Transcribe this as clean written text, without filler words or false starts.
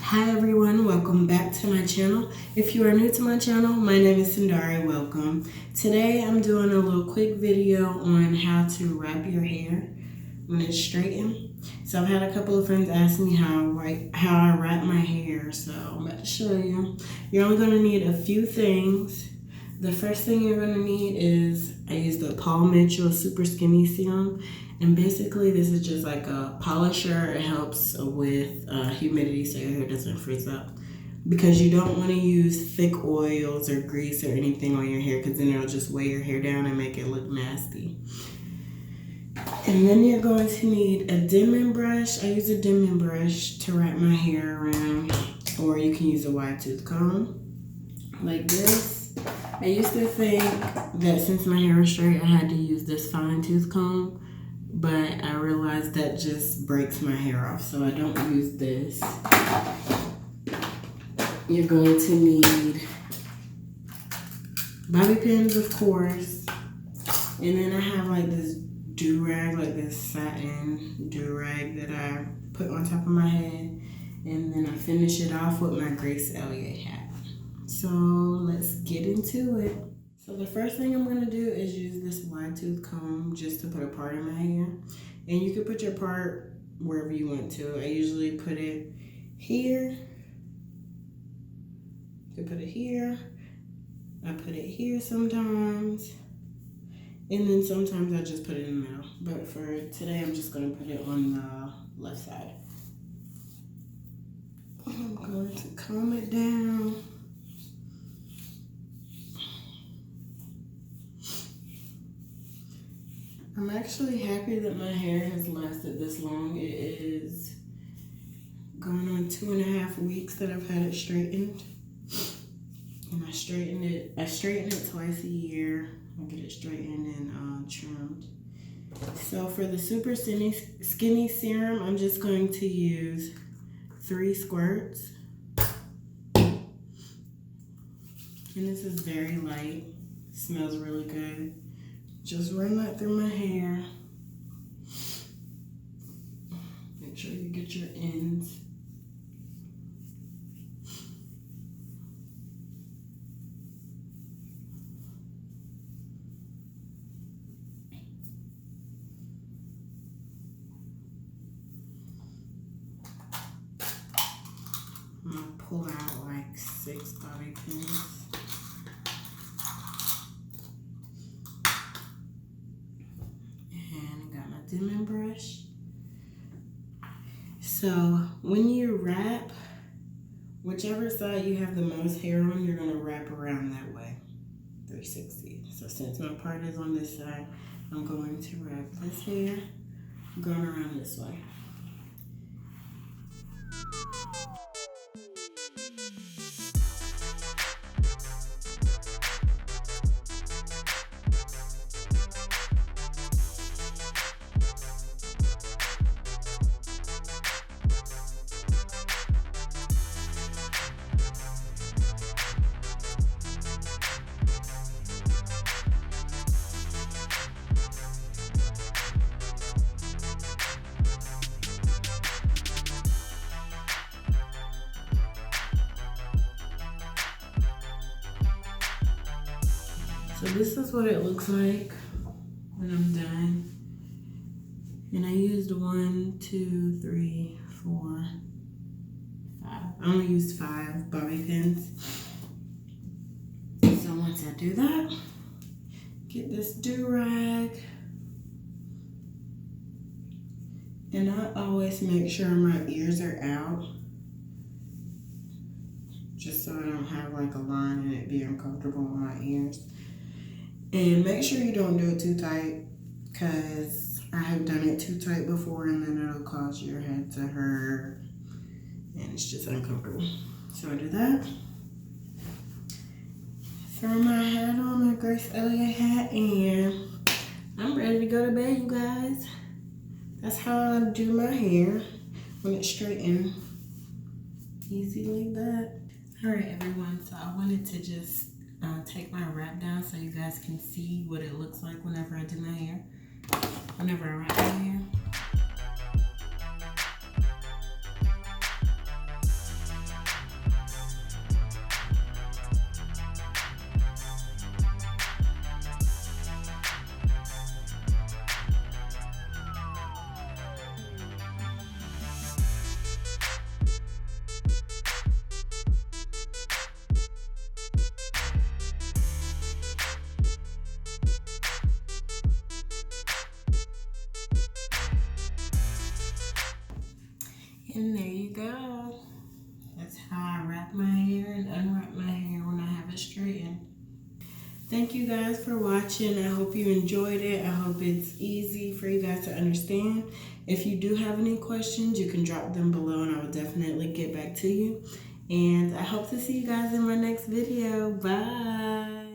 Hi everyone, welcome back to my channel. If you are new to my channel, my name is Sindari, welcome. Today I'm doing a little quick video on how to wrap your hair when it's straightened. So I've had a couple of friends ask me how I wrap my hair, so I'm about to show you. You're only going to need a few things. The first thing you're going to need is, I use the Paul Mitchell Super Skinny Serum. And basically this is just like a polisher. It helps with humidity so your hair doesn't frizz up. Because you don't want to use thick oils or grease or anything on your hair because then it'll just weigh your hair down and make it look nasty. And then you're going to need a dimming brush. I use a dimming brush to wrap my hair around. Or you can use a wide tooth comb like this. I used to think that since my hair was straight, I had to use this fine tooth comb, but I realized that just breaks my hair off, so I don't use this. You're going to need bobby pins, of course, and then I have like this do-rag, like this satin do-rag that I put on top of my head, and then I finish it off with my Grace Elliott hat. So let's get into it. So the first thing I'm going to do is use this wide tooth comb just to put a part in my hair. And you can put your part wherever you want to. I usually put it here. You can put it here. I put it here sometimes. And then sometimes I just put it in the middle. But for today, I'm just going to put it on the left side. I'm going to comb it down. I'm actually happy that my hair has lasted this long. It is going on 2.5 weeks that I've had it straightened. And I straighten it twice a year. I get it straightened and trimmed. So for the Super Skinny Serum, I'm just going to use 3 squirts. And this is very light. It smells really good. Just run that through my hair. Make sure you get your ends. I'm gonna pull out like 6 bobby pins. Dimming brush. So when you wrap, whichever side you have the most hair on, you're going to wrap around that way, 360. So since my part is on this side, I'm going to wrap this hair going around this way. So this is what it looks like when I'm done. And I used 1, 2, 3, 4, 5. I only used 5 bobby pins. So once I do that, get this do-rag. And I always make sure my ears are out, just so I don't have like a line and it be uncomfortable on my ears. And make sure you don't do it too tight, because I have done it too tight before and then it'll cause your head to hurt and it's just uncomfortable. So I do that. Throw my hat on, my Grace Elliott hat, and I'm ready to go to bed, you guys. That's how I do my hair when it's straightened. Easy like that. All right, everyone, so I wanted to just take my wrap down so you guys can see what it looks like whenever I do my hair. Whenever I wrap my hair. And there you go. That's how I wrap my hair and unwrap my hair when I have it straightened. Thank you guys for watching. I hope you enjoyed it. I hope it's easy for you guys to understand. If you do have any questions, you can drop them below and I will definitely get back to you. And I hope to see you guys in my next video. Bye.